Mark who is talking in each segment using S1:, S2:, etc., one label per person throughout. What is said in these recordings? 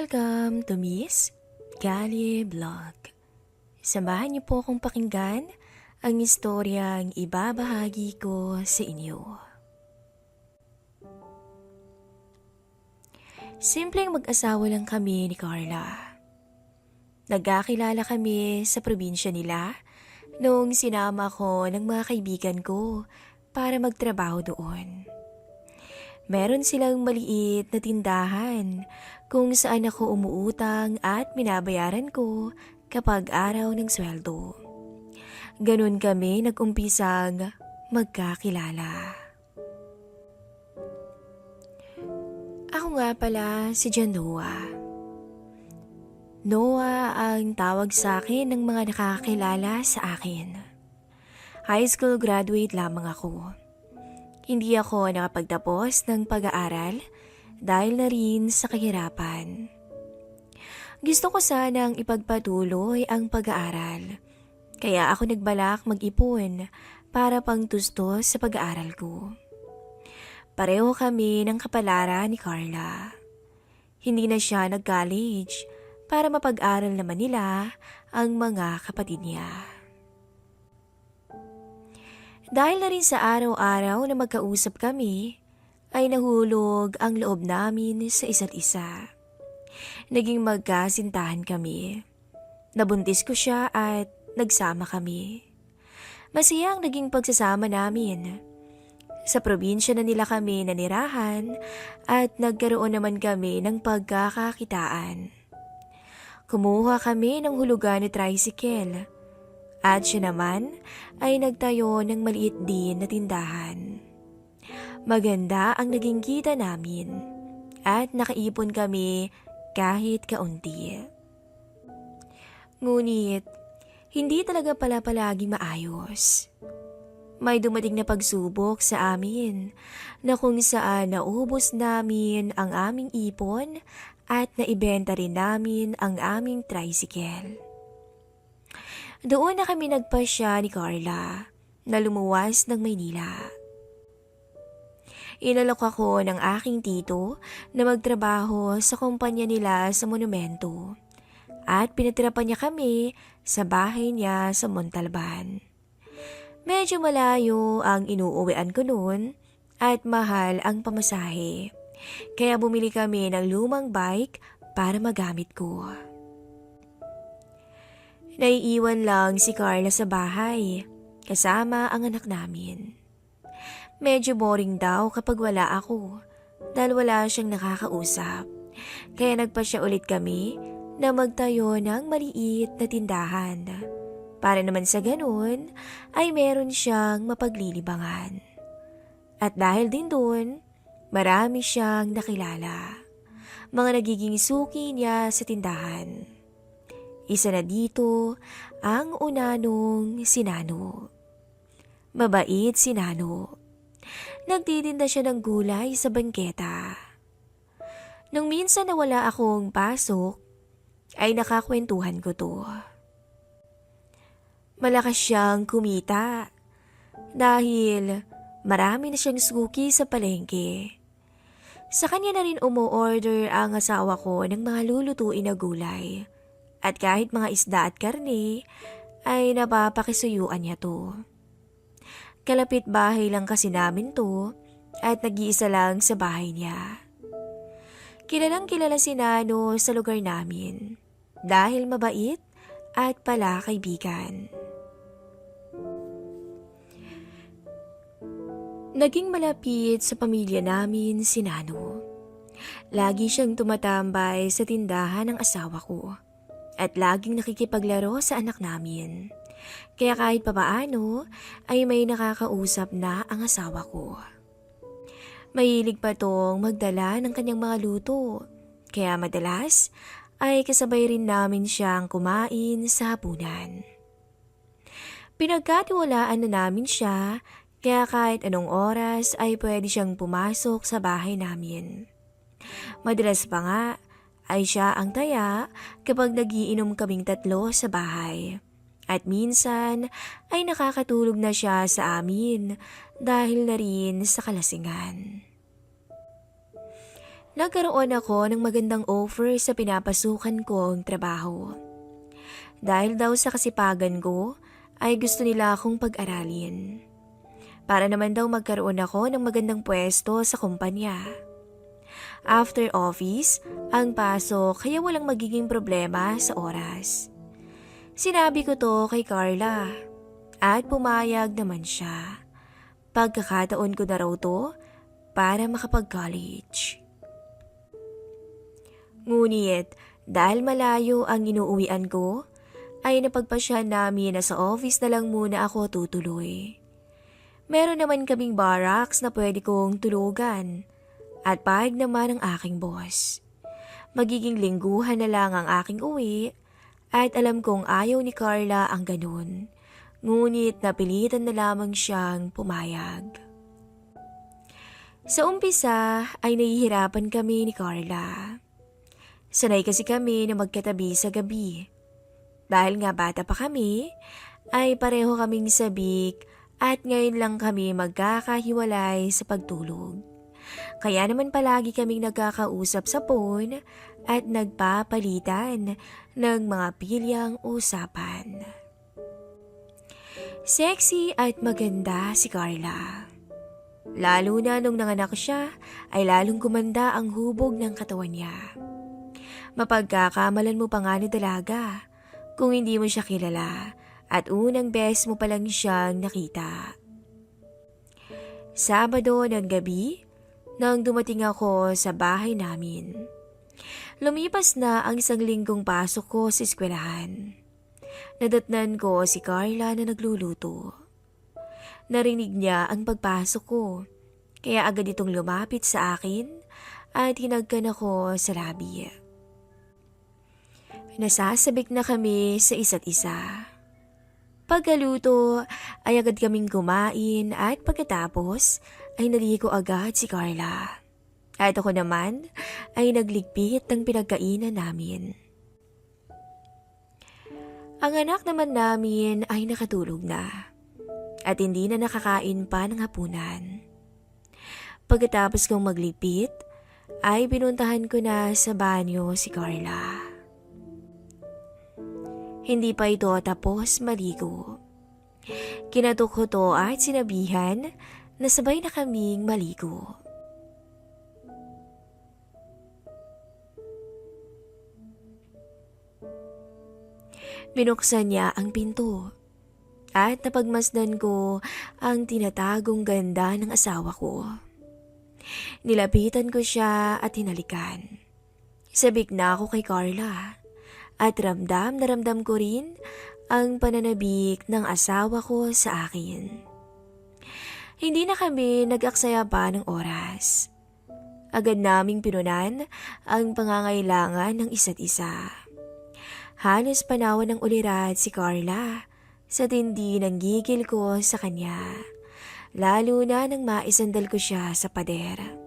S1: Welcome to Miss Kali Vlog. Samahan niyo po akong pakinggan ang istoryang ibabahagi ko sa inyo. Simpleng mag-asawa lang kami ni Carla. Nagkakilala kami sa probinsya nila noong sinama ko ng mga kaibigan ko para magtrabaho doon. Meron silang maliit na tindahan kung saan ako umuutang at binabayaran ko kapag araw ng sweldo. Ganun kami nag-umpisang magkakilala. Ako nga pala si John Noah. Noah ang tawag sa akin ng mga nakakilala sa akin. High school graduate lamang ako. Hindi ako nakapagtapos ng pag-aaral dahil na rin sa kahirapan. Gusto ko sanang ipagpatuloy ang pag-aaral, kaya ako nagbalak mag-ipon para pangtustos sa pag-aaral ko. Pareho kami ng kapalaran ni Carla. Hindi na siya nag-college para mapag-aral naman nila ang mga kapatid niya. Dahil na rin sa araw-araw na magkausap kami, ay nahulog ang loob namin sa isa't isa. Naging magkasintahan kami. Nabuntis ko siya at nagsama kami. Masaya ang naging pagsasama namin. Sa probinsya na nila kami nanirahan at nagkaroon naman kami ng pagkakakitaan. Kumuha kami ng hulugan ni tricycle. At siya naman ay nagtayo ng maliit din na tindahan. Maganda ang naging kita namin at nakaipon kami kahit kaunti. Ngunit, hindi talaga pala palaging maayos. May dumating na pagsubok sa amin na kung saan naubos namin ang aming ipon at naibenta rin namin ang aming tricycle. Doon na kami nagpasya ni Carla na lumuwas ng Maynila. Inalok ako ng aking tito na magtrabaho sa kumpanya nila sa monumento at pinatirapan niya kami sa bahay niya sa Montalban. Medyo malayo ang inuuwian ko noon at mahal ang pamasahe, kaya bumili kami ng lumang bike para magamit ko. Naiiwan lang si Carla sa bahay, kasama ang anak namin. Medyo boring daw kapag wala ako, dahil wala siyang nakakausap. Kaya nagpasya ulit kami na magtayo ng maliit na tindahan. Para naman sa ganun, ay meron siyang mapaglilibangan. At dahil din doon, marami siyang nakilala. Mga nagiging suki niya sa tindahan. Isa na dito ang unanong si Nano. Mabait si Nano. Nagtitinda siya ng gulay sa bangketa. Nung minsan na wala akong pasok, ay nakakwentuhan ko to. Malakas siyang kumita dahil marami na siyang suki sa palengke. Sa kanya na rin umu-order ang asawa ko ng mga lulutuin na gulay. At kahit mga isda at karne, ay napapakisuyuan niya to. Kalapit bahay lang kasi namin to at nag-iisa lang sa bahay niya. Kilalang kilala si Nano sa lugar namin dahil mabait at pala kaibigan. Naging malapit sa pamilya namin si Nano. Lagi siyang tumatambay sa tindahan ng asawa ko. At laging nakikipaglaro sa anak namin. Kaya kahit papaano ay may nakakausap na ang asawa ko. Mahilig pa tong magdala ng kanyang mga luto. Kaya madalas ay kasabay rin namin siyang kumain sa hapunan. Pinagkatiwalaan na namin siya kaya kahit anong oras ay pwede siyang pumasok sa bahay namin. Madalas pa nga ay siya ang taya kapag nagiinom kaming tatlo sa bahay. At minsan ay nakakatulog na siya sa amin dahil na rin sa kalasingan. Nagkaroon ako ng magandang offer sa pinapasukan kong trabaho. Dahil daw sa kasipagan ko, ay gusto nila akong pag-aralin. Para naman daw magkaroon ako ng magandang pwesto sa kumpanya. After office, ang pasok kaya walang magiging problema sa oras. Sinabi ko to kay Carla at pumayag naman siya. Pagkakataon ko na raw to para makapag-college. Ngunit dahil malayo ang inuuwian ko, ay napagpasya namin na sa office na lang muna ako tutuloy. Meron naman kaming barracks na pwede kong tulugan at pahig naman ang aking boss. Magiging lingguhan na lang ang aking uwi at alam kong ayaw ni Carla ang ganun. Ngunit napilitan na lamang siyang pumayag. Sa umpisa ay nahihirapan kami ni Carla. Sanay kasi kami na magkatabi sa gabi. Dahil nga bata pa kami, ay pareho kaming sabik at ngayon lang kami magkakahiwalay sa pagtulog. Kaya naman palagi kaming nagkakausap sa phone at nagpapalitan ng mga pilyang usapan. Sexy at maganda si Carla. Lalo na nung nanganak siya ay lalong gumanda ang hubog ng katawan niya. Mapagkakamalan mo pa nga ni dalaga kung hindi mo siya kilala at unang beses mo pa lang siyang nakita. Sabado ng gabi, nang dumating ako sa bahay namin. Lumipas na ang isang linggong pasok ko sa eskwelahan. Nadatnan ko si Carla na nagluluto. Narinig niya ang pagpasok ko, kaya agad itong lumapit sa akin at hinagkan ako sa labi. Nasasabik na kami sa isa't isa. Pagkaluto ay agad kaming kumain at pagkatapos ay naligo agad si Carla. At ako naman ay nagligpit ng pinagkainan namin. Ang anak naman namin ay nakatulog na at hindi na nakakain pa ng hapunan. Pagkatapos kong magligpit ay pinuntahan ko na sa banyo si Carla. Hindi pa ito tapos maligo. Kinatok ko to at sinabihan na sabay na kaming maligo. Binuksan niya ang pinto at napagmasdan ko ang tinatagong ganda ng asawa ko. Nilapitan ko siya at hinalikan. Sabik na ako kay Carla. At ramdam na ramdam ko rin ang pananabik ng asawa ko sa akin. Hindi na kami nag-aksaya pa ng oras. Agad naming pinunan ang pangangailangan ng isa't isa. Halos panawan ng ulirad si Carla sa tindi ng gigil ko sa kanya. Lalo na nang maisandal ko siya sa pader.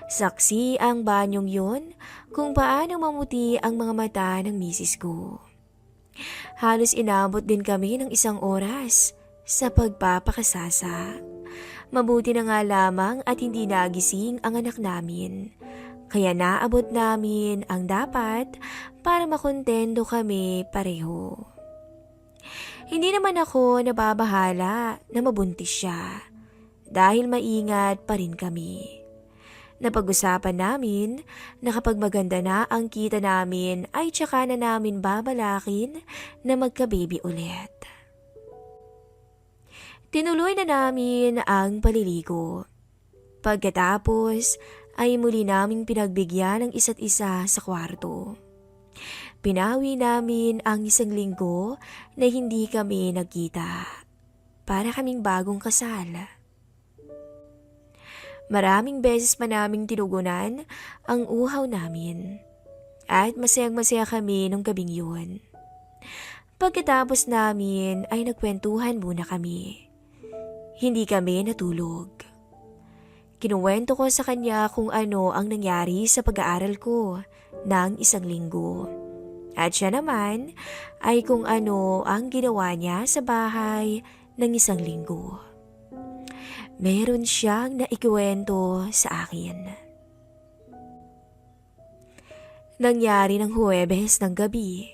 S1: Saksi ang banyong yun kung paano mamuti ang mga mata ng misis ko. Halos inabot din kami ng 1 oras sa pagpapakasasa. Mabuti na nga lamang at hindi nagising ang anak namin. Kaya naabot namin ang dapat para makontento kami pareho. Hindi naman ako nababahala na mabuntis siya dahil maingat pa rin kami. Napag-usapan namin na kapag maganda na ang kita namin ay tsaka na namin babalakin na magka-baby ulit. Tinuloy na namin ang paliligo. Pagkatapos ay muli naming pinagbigyan ng isa't isa sa kwarto. Pinawi namin ang 1 linggo na hindi kami nagkita. Para kaming bagong kasal. Maraming beses pa naming tinugunan ang uhaw namin at masayang-masaya kami nung gabing yun. Pagkatapos namin ay nagkwentuhan muna kami. Hindi kami natulog. Kinuwento ko sa kanya kung ano ang nangyari sa pag-aaral ko ng 1 linggo. At siya naman ay kung ano ang ginawa niya sa bahay ng 1 linggo. Meron siyang naikwento sa akin. Nangyari ng Huwebes ng gabi.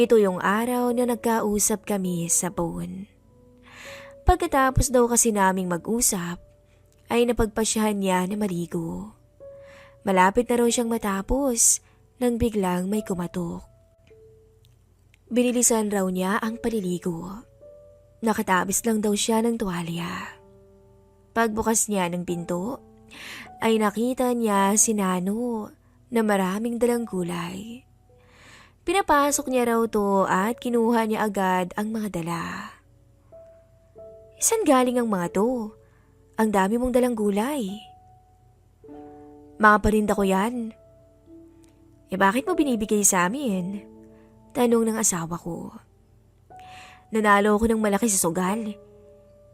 S1: Ito yung araw na nagkausap kami sa phone. Pagkatapos daw kasi naming mag-usap, ay napagpasyahan niya na maligo. Malapit na raw siyang matapos nang biglang may kumatok. Binilisan raw niya ang paliligo. Nakatabis lang daw siya ng tuwalya. Pagbukas niya ng pinto, ay nakita niya si Nano na maraming dalang gulay. Pinapasok niya raw to at kinuha niya agad ang mga dala. Saan galing ang mga to? Ang dami mong dalang gulay. Mga parinda ko yan. Bakit mo binibigay sa amin? Tanong ng asawa ko. Nanalo ko ng malaki sa sugal.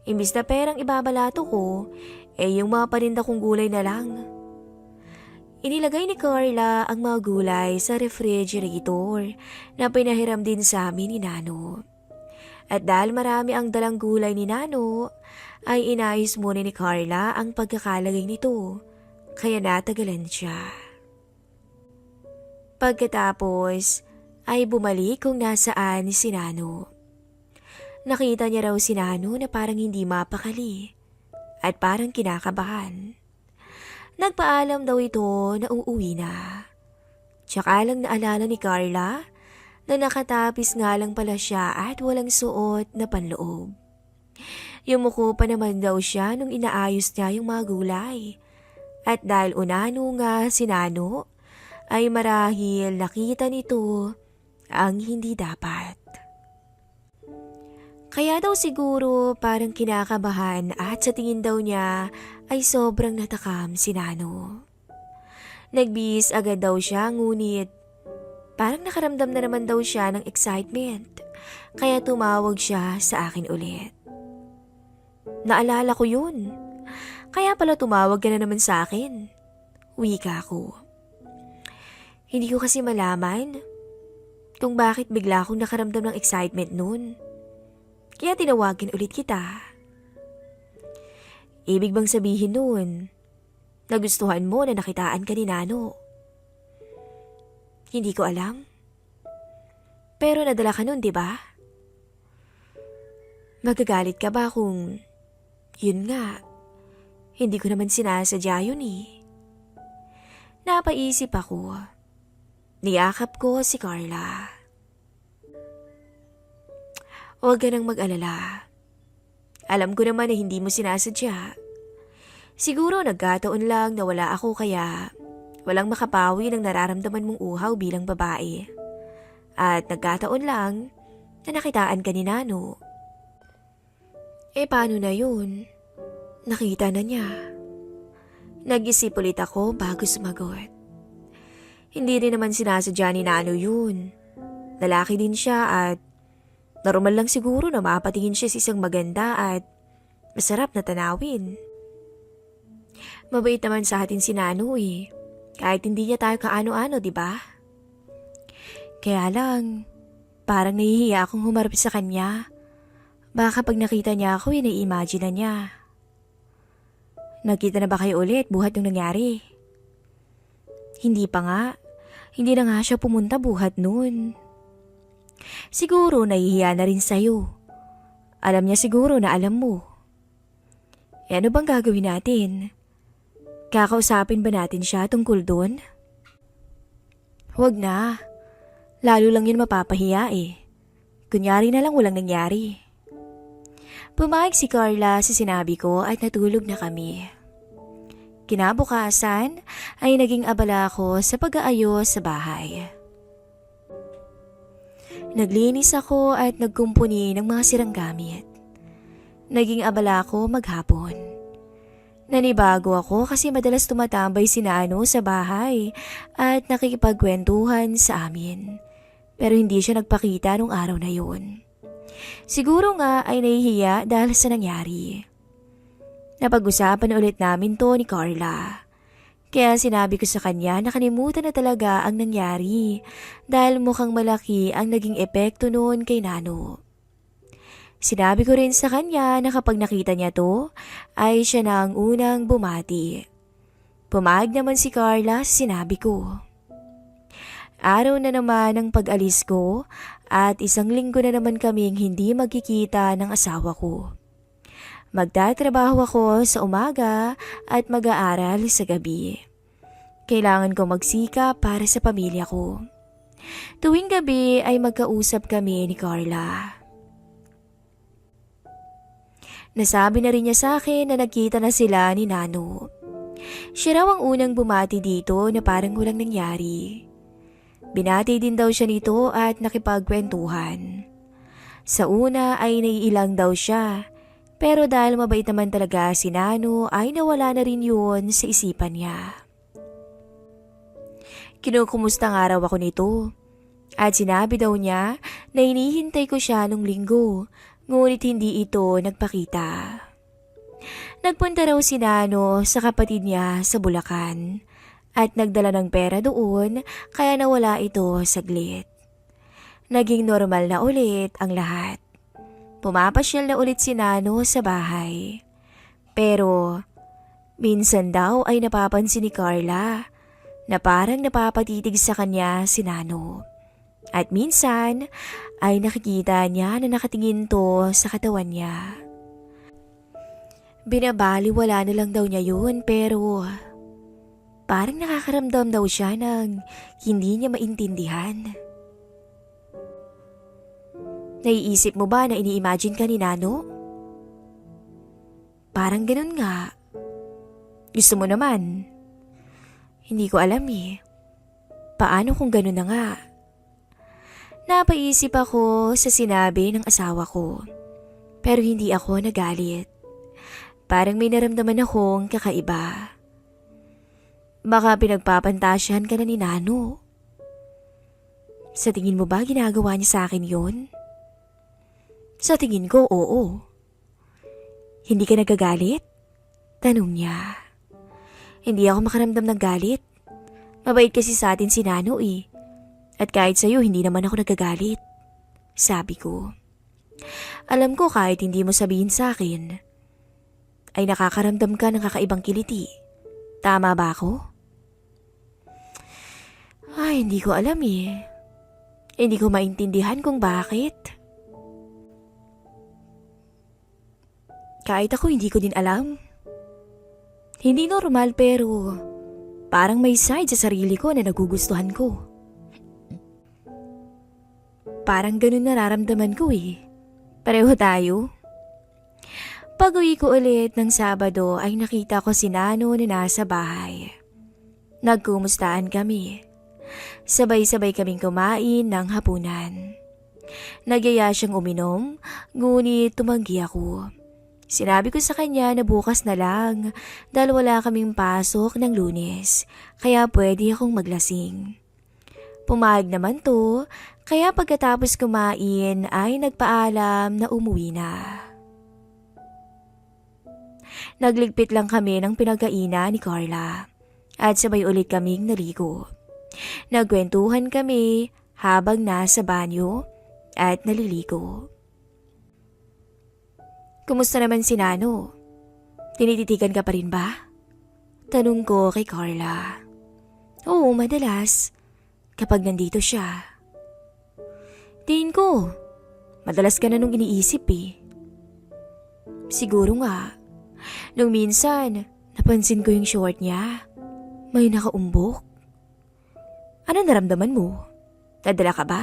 S1: Imbis na perang ibabalato ko, yung mga paninda kong gulay na lang. Inilagay ni Carla ang mga gulay sa refrigerator na pinahiram din sa amin ni Nano. At dahil marami ang dalang gulay ni Nano, ay inayos muna ni Carla ang pagkakalagay nito, kaya natagalan siya. Pagkatapos, ay bumalik kung nasaan si Nano. Nakita niya raw si Nano na parang hindi mapakali at parang kinakabahan. Nagpaalam daw ito na uuwi na. Tsaka lang naalala ni Carla na nakatapis nga lang pala siya at walang suot na panloob. Yumuko pa naman daw siya nung inaayos niya yung mga gulay. At dahil unano nga si Nano, ay marahil nakita nito ang hindi dapat. Kaya daw siguro parang kinakabahan at sa tingin daw niya ay sobrang natakam si Nano. Nagbihis agad daw siya ngunit parang nakaramdam na naman daw siya ng excitement kaya tumawag siya sa akin ulit. Naalala ko yun. Kaya pala tumawag ka na naman sa akin. Wika ko. Hindi ko kasi malaman kung bakit bigla akong nakaramdam ng excitement nun. Kaya tinawagin ulit kita. Ibig bang sabihin nun, nagustuhan mo na nakitaan ka ni Nano? Hindi ko alam. Pero nadala ka nun, di ba? Magagalit ka ba kung, yun nga, hindi ko naman sinasadya yun eh. Napaisip ako. Niyakap ko si Carla. Huwag ka nang mag-alala. Alam ko naman na hindi mo sinasadya. Siguro nagkataon lang na wala ako kaya walang makapawi ng nararamdaman mong uhaw bilang babae. At nagkataon lang na nakitaan ka ni Nano. Paano na yun? Nakita na niya. Nag-isip ulit ako bago sumagot. Hindi rin naman sinasadya ni Nano yun. Lalaki din siya at normal lang siguro na mapatingin siya sa isang maganda at masarap na tanawin. Mabait naman sa atin si Nano eh. Kahit hindi niya tayo kaano-ano, di ba? Kaya lang, parang nahihiya akong humarap sa kanya. Baka pag nakita niya ako, nai-imagine na niya. Nagkita na ba kayo ulit buhat yung nangyari? Hindi pa nga. Hindi na nga siya pumunta buhat noon. Siguro nahihiya na rin sa'yo. Alam niya siguro na alam mo. Ano bang gagawin natin? Kakausapin ba natin siya tungkol doon? Huwag na. Lalo lang yun mapapahiya eh. Kunyari na lang walang nangyari. Pumayag si Carla sa sinabi ko at natulog na kami. Kinabukasan ay naging abala ako sa pag-aayos sa bahay. Naglinis ako at nagkumpuni ng mga sirang gamit. Naging abala ako maghapon. Nanibago ako kasi madalas tumatambay si Nano sa bahay at nakikipagkwentuhan sa amin. Pero hindi siya nagpakita nung araw na yun. Siguro nga ay nahihiya dahil sa nangyari. Napag-usapan ulit namin to ni Carla. Kaya sinabi ko sa kanya na kalimutan na talaga ang nangyari dahil mukhang malaki ang naging epekto noon kay Nano. Sinabi ko rin sa kanya na kapag nakita niya to, ay siya na ang unang bumati. Pumayag naman si Carla sa sinabi ko. Araw na naman ang pag-alis ko at 1 linggo na naman kaming hindi magkikita ng asawa ko. Magtatrabaho ako sa umaga at mag-aaral sa gabi. Kailangan ko magsikap para sa pamilya ko. Tuwing gabi ay magkausap kami ni Carla. Nasabi na rin niya sa akin na nagkita na sila ni Nano. Siya raw ang unang bumati dito na parang walang nangyari. Binati din daw siya nito at nakipagkwentuhan. Sa una ay naiilang daw siya, pero dahil mabait naman talaga si Nano ay nawala na rin yun sa isipan niya. Kinukumusta nga raw ako nito at sinabi daw niya na hinihintay ko siya nung linggo, ngunit hindi ito nagpakita. Nagpunta raw si Nano sa kapatid niya sa Bulacan at nagdala ng pera doon kaya nawala ito saglit. Naging normal na ulit ang lahat. Pumapasyal na ulit si Nano sa bahay. Pero minsan daw ay napapansin ni Carla na parang napapatitig sa kanya si Nano. At minsan ay nakikita niya na nakatingin to sa katawan niya. Binabaliwala na lang daw niya yun pero parang nakakaramdam daw siya ng hindi niya maintindihan. Naiisip mo ba na ini-imagine ka ni Nano? Parang ganun nga. Gusto mo naman? Hindi ko alam eh. Paano kung ganun na nga? Napaisip ako sa sinabi ng asawa ko. Pero hindi ako nagalit. Parang may naramdaman akong kakaiba. Baka pinagpapantasyan ka na ni Nano. Sa tingin mo ba ginagawa niya sa akin yon? Sa tingin ko, oo. Hindi ka nagagalit? Tanong niya. Hindi ako makaramdam ng galit. Mabait kasi sa atin si Nano eh. At kahit sa'yo, hindi naman ako nagagalit. Sabi ko. Alam ko kahit hindi mo sabihin sa akin, ay nakakaramdam ka ng kakaibang kiliti. Tama ba ako? Ay, hindi ko alam eh. Hindi ko maintindihan kung bakit. Kahit ako hindi ko din alam. Hindi normal pero parang may side sa sarili ko na nagugustuhan ko. Parang ganun nararamdaman ko eh. Pareho tayo. Pag-uwi ko ulit ng Sabado ay nakita ko si Nano na nasa bahay. Nagkumustaan kami. Sabay-sabay kaming kumain ng hapunan. Nagyaya siyang uminom, ngunit tumanggi ako. Sinabi ko sa kanya na bukas na lang dahil wala kaming pasok ng Lunes, kaya pwede akong maglasing. Pumayag naman to, kaya pagkatapos kumain ay nagpaalam na umuwi na. Nagligpit lang kami ng pinagkainan ni Carla at sabay ulit kaming naligo. Nagkwentuhan kami habang nasa banyo at naliligo. Kumusta naman si Nano? Tinititigan ka pa rin ba? Tanong ko kay Carla. Oo, madalas. Kapag nandito siya. Tingin ko, madalas ka na nung iniisip eh. Siguro nga. Nung minsan, napansin ko yung short niya. May nakaumbok. Ano naramdaman mo? Nadala ka ba?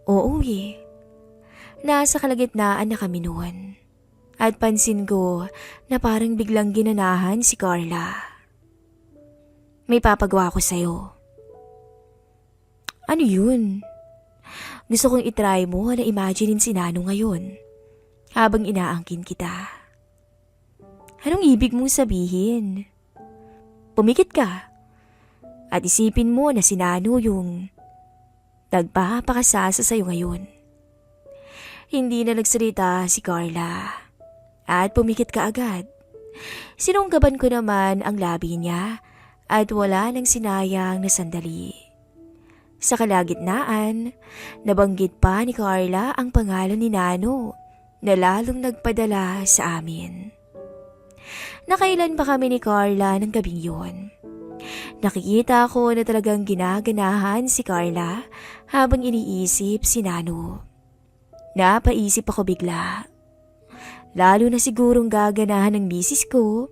S1: Oo eh. Nasa kalagitnaan na kami noon. At pansin ko na parang biglang ginanahan si Carla. May papagawa ko sa'yo. Ano yun? Gusto kong itry mo na imaginein si Nano ngayon habang inaangkin kita. Anong ibig mong sabihin? Pumikit ka at isipin mo na si Nano yung nagpapakasasa sa'yo ngayon. Hindi na nagsalita si Carla at pumikit ka agad. Sinunggaban ko naman ang labi niya at wala nang sinayang na sandali. Sa kalagitnaan, nabanggit pa ni Carla ang pangalan ni Nano na lalong nagpadala sa amin. Nakailan pa kami ni Carla ng gabing yun. Nakikita ko na talagang ginaganahan si Carla habang iniisip si Nano. Napaisip ako bigla. Lalo na sigurong gaganahan ng misis ko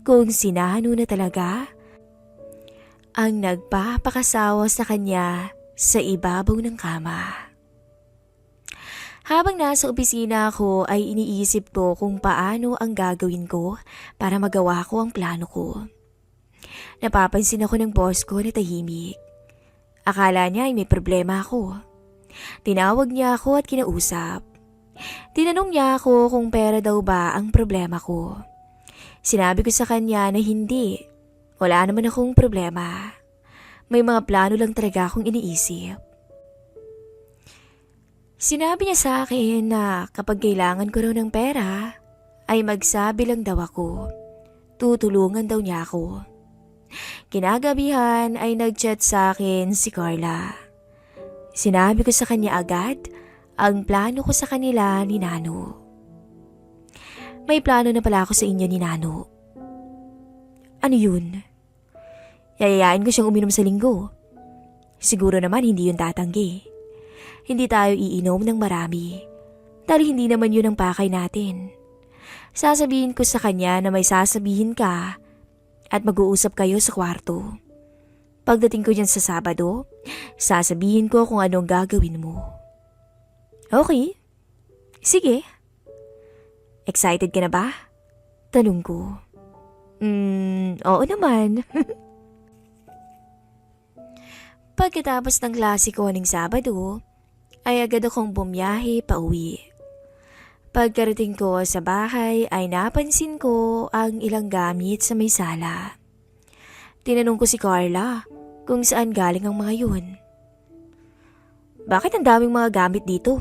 S1: kung si Nano na talaga ang nagpapakasawa sa kanya sa ibabaw ng kama. Habang nasa opisina ako ay iniisip ko kung paano ang gagawin ko para magawa ko ang plano ko. Napapansin ako ng boss ko na tahimik. Akala niya ay may problema ako. Tinawag niya ako at kinausap. Tinanong niya ako kung pera daw ba ang problema ko. Sinabi ko sa kanya na hindi. Wala naman akong problema. May mga plano lang talaga akong iniisip. Sinabi niya sa akin na kapag kailangan ko raw ng pera, ay magsabi lang daw ako. Tutulungan daw niya ako. Kinagabihan ay nag-chat sa akin si Carla. Sinabi ko sa kanya agad ang plano ko sa kanila ni Nano. May plano na pala ako sa inyo ni Nano. Ano yun? Yayayain ko siyang uminom sa linggo. Siguro naman hindi yun tatanggi. Hindi tayo iinom ng marami dahil hindi naman yun ang pakay natin. Sasabihin ko sa kanya na may sasabihin ka at mag-uusap kayo sa kwarto. Pagdating ko dyan sa Sabado, sasabihin ko kung anong gagawin mo. Okay. Sige. Excited ka na ba? Tanong ko. Oo naman. Pagkatapos ng klase ko ng Sabado, ay agad akong bumiyahe pa uwi. Pagkarating ko sa bahay ay napansin ko ang ilang gamit sa may sala. Tinanong ko si Carla kung saan galing ang mga yun. Bakit ang daming mga gamit dito?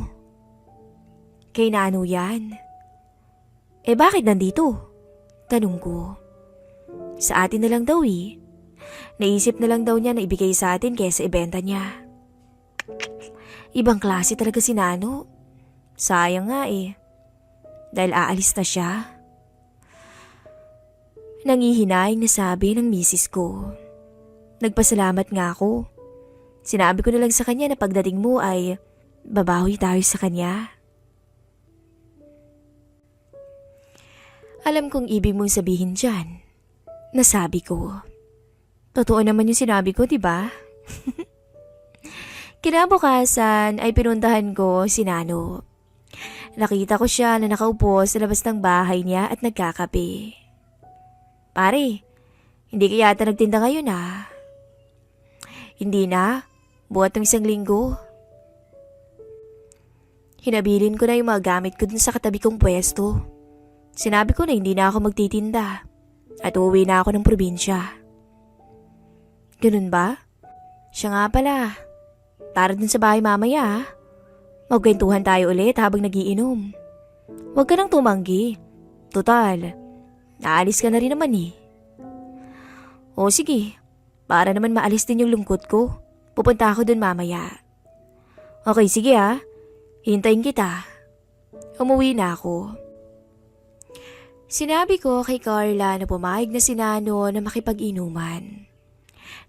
S1: Kay Nano yan. Bakit nandito? Tanong ko. Sa atin na lang daw eh. Naisip na lang daw niya na ibigay sa atin kaysa ibenta niya. Ibang klase talaga si Nano. Sayang nga eh. Dahil aalis na siya. Nangihinayang na sabi ng misis ko. Nagpasalamat nga ako. Sinabi ko na lang sa kanya na pagdating mo ay babawi tayo sa kanya. Alam kong ibig mong sabihin dyan. Nasabi ko. Totoo naman yung sinabi ko, diba? Kinabukasan ay pinuntahan ko si Nano. Nakita ko siya na nakaupo sa labas ng bahay niya at nagkakape. Pare, hindi ka yata nagtinda ngayon ah. Hindi na, buhat ng isang linggo. Hinabilin ko na yung mga gamit ko dun sa katabi kong pwesto. Sinabi ko na hindi na ako magtitinda at uuwi na ako ng probinsya. Ganun ba? Siya nga pala. Tara dun sa bahay mamaya ah. Magkwentuhan tayo ulit habang nagiinom. Huwag ka nang tumanggi. Total, naalis ka na rin naman eh. O sige, para naman maalis din yung lungkot ko. Pupunta ako dun mamaya. Okay, sige ah. Hintayin kita. Umuwi na ako. Sinabi ko kay Carla na pumayag na si Nano na makipag-inuman.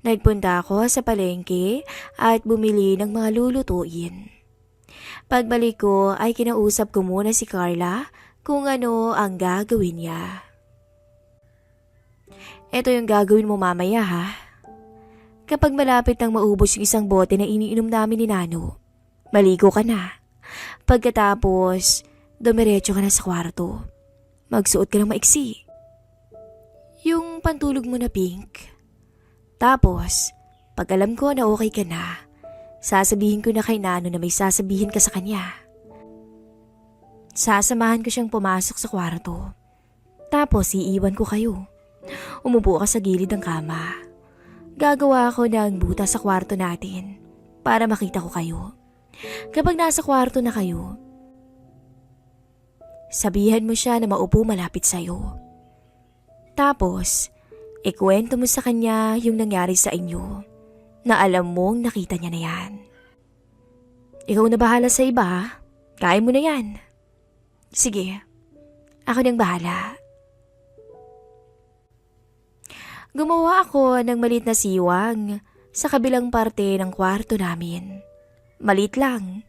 S1: Nagpunta ako sa palengke at bumili ng mga lulutuin. Pagbalik ko ay kinausap ko muna si Carla kung ano ang gagawin niya. Ito yung gagawin mo mamaya ha. Kapag malapit nang maubos yung isang bote na iniinom namin ni Nano, maligo ka na. Pagkatapos, dumiretso ka na sa kwarto. Magsuot ka ng maiksi. Yung pantulog mo na pink. Tapos, pag alam ko na okay ka na, sasabihin ko na kay Nano na may sasabihin ka sa kanya. Sasamahan ko siyang pumasok sa kwarto. Tapos iiwan ko kayo. Umupo ka sa gilid ng kama. Gagawa ako ng buta sa kwarto natin para makita ko kayo. Kapag nasa kwarto na kayo, sabihan mo siya na maupo malapit sa'yo. Tapos, ikwento mo sa kanya yung nangyari sa inyo na alam mong nakita niya na yan. Ikaw na bahala sa iba ha? Kaya mo na yan. Sige, ako nang bahala. Gumawa ako ng malit na siwang sa kabilang parte ng kwarto namin. Malit lang,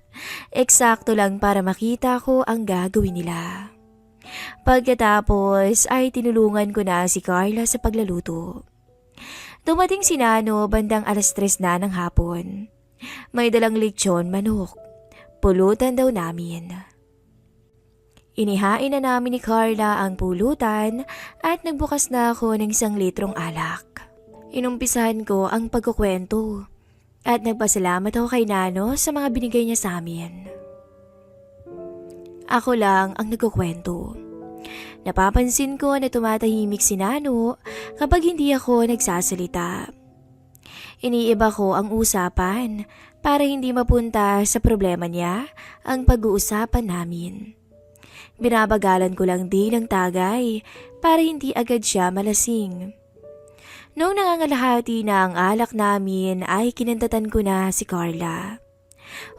S1: eksakto lang para makita ko ang gagawin nila. Pagkatapos ay tinulungan ko na si Carla sa paglaluto. Dumating si Nano bandang 3:00 na ng hapon. May dalang lechon manok. Pulutan daw namin. Inihain na namin ni Carla ang pulutan at nagbukas na ako ng 1 litrong alak. Inumpisahan ko ang pagkukwento at nagpasalamat ako kay Nano sa mga binigay niya sa amin. Ako lang ang nagkukwento. Napapansin ko na tumatahimik si Nano kapag hindi ako nagsasalita. Iniiba ko ang usapan para hindi mapunta sa problema niya ang pag-uusapan namin. Binabagalan ko lang din ang tagay para hindi agad siya malasing. Noong nangangalahati na ang alak namin ay kinantatan ko na si Carla.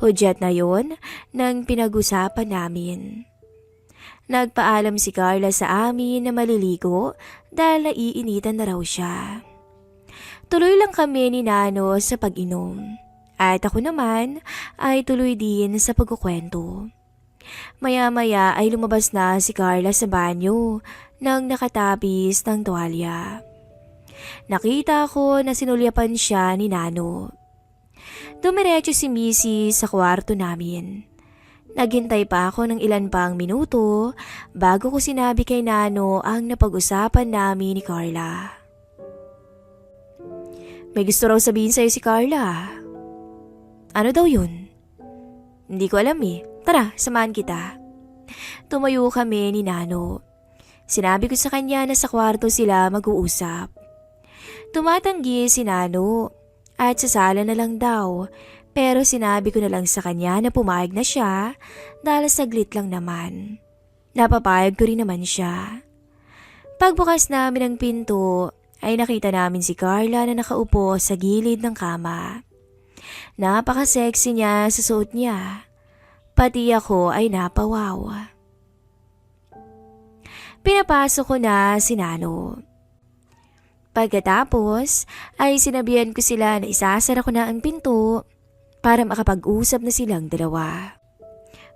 S1: Hudyat na yon nang pinag-usapan namin. Nagpaalam si Carla sa amin na maliligo dahil naiinitan na raw siya. Tuloy lang kami ni Nano sa pag-inom at ako naman ay tuloy din sa pagkukwento. Maya-maya ay lumabas na si Carla sa banyo nang nakatapis ng tuwalya. Nakita ko na sinulyapan siya ni Nano. Dumiretso si Missy sa kwarto namin. Naghintay pa ako ng ilan pang minuto bago ko sinabi kay Nano ang napag-usapan namin ni Carla. May gusto raw sabihin sa'yo si Carla. Ano daw yun? Hindi ko alam eh. Tara, samahan kita. Tumayo kami ni Nano. Sinabi ko sa kanya na sa kwarto sila mag-uusap. Tumatanggi si Nano at sa sala na lang daw, pero sinabi ko na lang sa kanya na pumayag na siya dahil saglit lang naman. Napapayag ko rin naman siya. Pagbukas namin ng pinto ay nakita namin si Carla na nakaupo sa gilid ng kama. Napaka-sexy niya sa suot niya. Pati ako ay napawaw. Pinapasok ko na si Nano. Pagkatapos ay sinabihan ko sila na isasara ko na ang pinto para makapag-usap na silang dalawa.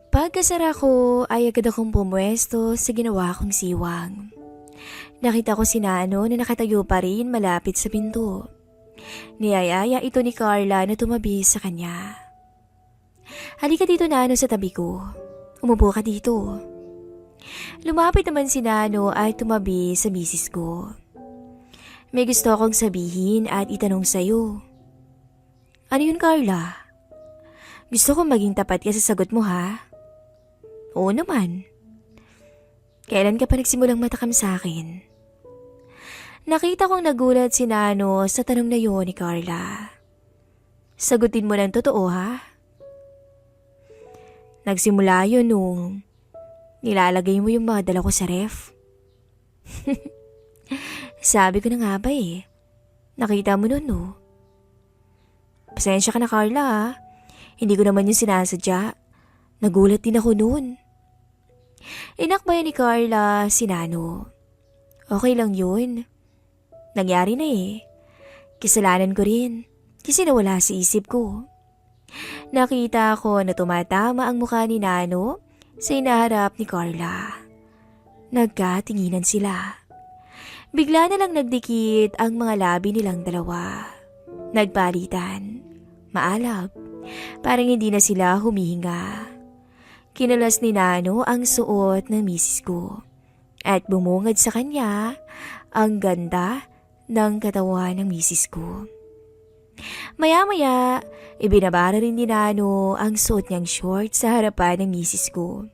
S1: Pagkasara ko ay agad akong pumwesto sa ginawa kong siwang. Nakita ko si Nano na nakatayo pa rin malapit sa pinto. Niyayaya ito ni Carla na tumabi sa kanya. Halika dito Nano sa tabi ko. Umupo ka dito. Lumapit naman si Nano ay tumabi sa misis ko. May gusto akong sabihin at itanong sa'yo. Ano yun Carla? Gusto kong maging tapat ka sa sagot mo ha? Oo naman. Kailan ka pa nagsimulang matakam sa akin? Nakita kong nagulat si Nano sa tanong na yun ni Carla. Sagutin mo ng totoo ha? Nagsimula yun nung nilalagay mo yung mga dala ko sa ref. Sabi ko na nga ba eh. Nakita mo nun no? Pasensya ka na Carla ha. Hindi ko naman yung sinasadya. Nagulat din ako nun. Inakbayan ni Carla si Nano. Okay lang yun. Nangyari na eh. Kasalanan ko rin. Kasi nawala sa isip ko. Nakita ko na tumatama ang mukha ni Nano sa inaharap ni Carla. Nagkatinginan sila. Bigla na lang nagdikit ang mga labi nilang dalawa. Nagpalitan. Maalab. Parang hindi na sila humihinga. Kinalas ni Nano ang suot ng misis ko. At bumungad sa kanya ang ganda ng katawan ng misis ko. Maya-maya, ibinabara rin ni Nano ang suot niyang short sa harapan ng misis ko.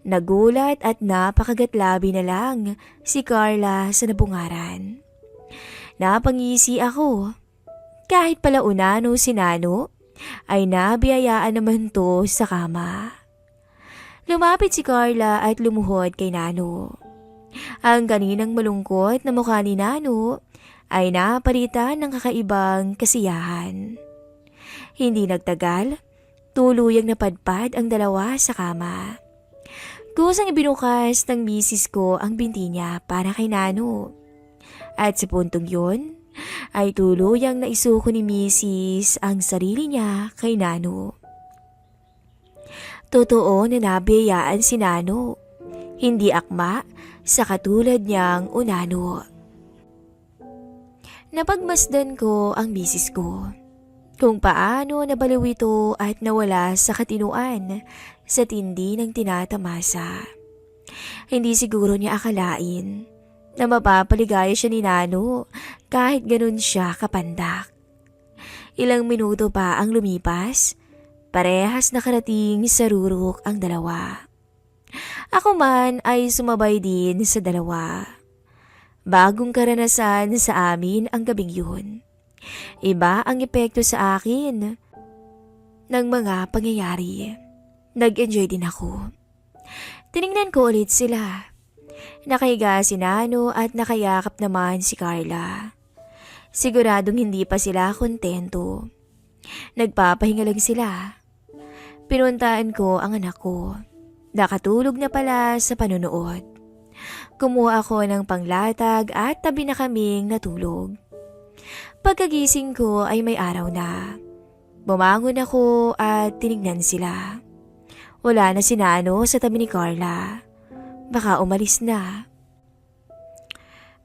S1: Nagulat at napakagatlabi na lang si Carla sa nabungaran. Napangisi ako. Kahit pala unano si Nano, ay nabiyayaan naman to sa kama. Lumapit si Carla at lumuhod kay Nano. Ang kaninang malungkot na mukha ni Nano ay napalitan ng kakaibang kasiyahan. Hindi nagtagal, tuluyang napadpad ang dalawa sa kama. Kusang ibinukas ng misis ko ang binti niya para kay Nano. At sa puntong yun, ay tuluyang naisuko ni Mrs. ang sarili niya kay Nano. Totoo na nabiyayaan si Nano, hindi akma sa katulad niyang Unano. Napagmasdan ko ang misis ko kung paano nabaliw ito at nawala sa katinuan sa tindi ng tinatamasa. Hindi siguro niya akalain na mapapaligaya siya ni Nano kahit ganun siya kapandak. Ilang minuto pa ang lumipas, parehas nakarating sa rurok ang dalawa. Ako man ay sumabay din sa dalawa. Bagong karanasan sa amin ang gabing yun. Iba ang epekto sa akin ng mga pangyayari. Nag-enjoy din ako. Tiningnan ko ulit sila. Nakahiga si Nano at nakayakap naman si Carla. Siguradong hindi pa sila kontento. Nagpapahinga lang sila. Pinuntaan ko ang anak ko. Nakatulog na pala sa panunood. Kumuha ako ng panglatag at tabi na kaming natulog. Pagkagising ko ay may araw na. Bumangon ako at tinignan sila. Wala na si Nano sa tabi ni Carla. Baka umalis na.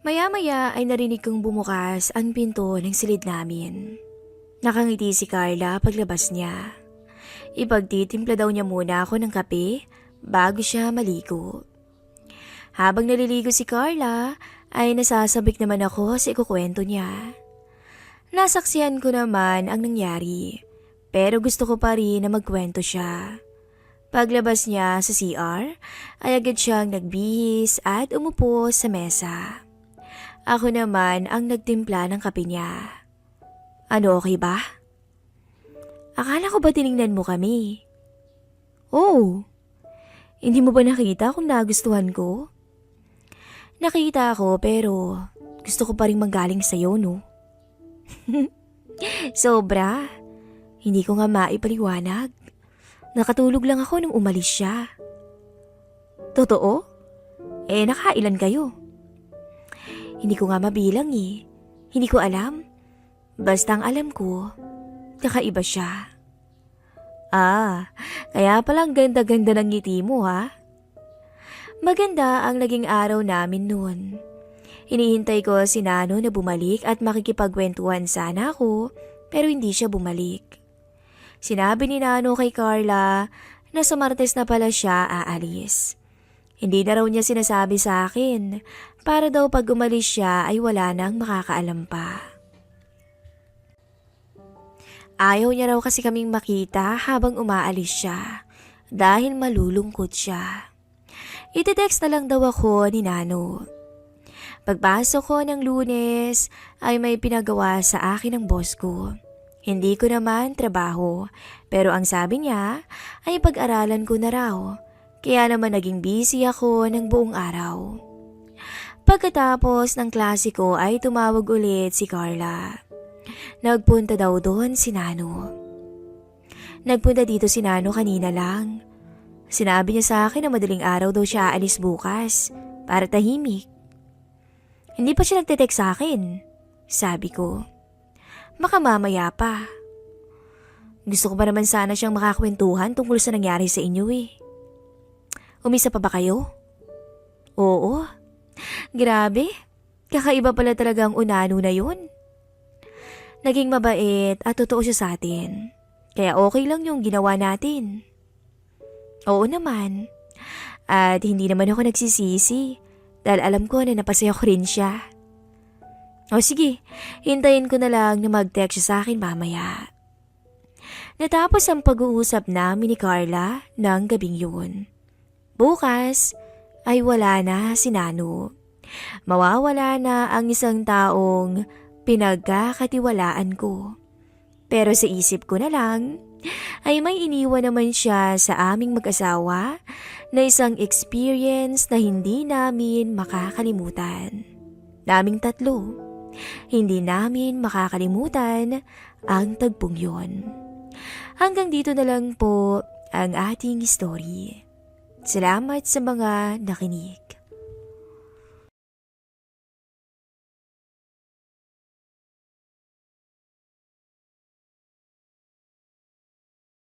S1: Maya-maya ay narinig kong bumukas ang pinto ng silid namin. Nakangiti si Carla paglabas niya. Ipagtitimpla daw niya muna ako ng kape bago siya maligo. Habang naliligo si Carla, ay nasasabik naman ako sa ikukwento niya. Nasaksihan ko naman ang nangyari, pero gusto ko pa rin na magkwento siya. Paglabas niya sa CR, ay agad siyang nagbihis at umupo sa mesa. Ako naman ang nagtimpla ng kape niya. Ano, okay ba? Akala ko ba tiningnan mo kami? Oh, hindi mo ba nakita kung nagustuhan ko? Nakita ko pero gusto ko pa rin manggaling sa'yo, no? Sobra. Hindi ko nga maipaliwanag. Nakatulog lang ako nung umalis siya. Totoo? Nakailan kayo? Hindi ko nga mabilang eh. Hindi ko alam. Basta ang alam ko, kakaiba siya. Kaya palang ganda-ganda ng ngiti mo ha? Maganda ang naging araw namin noon. Hinihintay ko si Nano na bumalik at makikipagkwentuhan sana ako, pero hindi siya bumalik. Sinabi ni Nano kay Carla na sa Martes na pala siya aalis. Hindi na raw niya sinasabi sa akin para daw pag umalis siya ay wala nang makakaalam pa. Ayaw niya raw kasi kaming makita habang umaalis siya dahil malulungkot siya. Iti-text na lang daw ako ni Nano. Pagpasok ko ng Lunes ay may pinagawa sa akin ng boss ko. Hindi ko naman trabaho, pero ang sabi niya ay pag-aralan ko na raw. Kaya naman naging busy ako ng buong araw. Pagkatapos ng klase ko ay tumawag ulit si Carla. Nagpunta daw doon si Nano. Nagpunta dito si Nano kanina lang. Sinabi niya sa akin na madaling araw daw siya aalis bukas para tahimik. Hindi pa siya nagte-text sa akin, sabi ko. Baka mamaya pa. Gusto ko pa naman sana siyang makakwentuhan tungkol sa nangyari sa inyo eh. Umisa pa ba kayo? Oo. Grabe, kakaiba pala talaga ang Unano na yun. Naging mabait at totoo siya sa atin. Kaya okay lang yung ginawa natin. Oo naman. At hindi naman ako nagsisisi dahil alam ko na napasaya ko rin siya. O sige, hintayin ko na lang na mag-text siya sa akin mamaya. Natapos ang pag-uusap namin ni Carla ng gabing yun. Bukas ay wala na si Nano. Mawawala na ang isang taong pinagkakatiwalaan ko. Pero sa isip ko na lang, ay may iniwan naman siya sa aming mag-asawa na isang experience na hindi namin makakalimutan. Naming tatlo, hindi namin makakalimutan ang tagpong yon. Hanggang dito na lang po ang ating story. Salamat sa mga nakinig.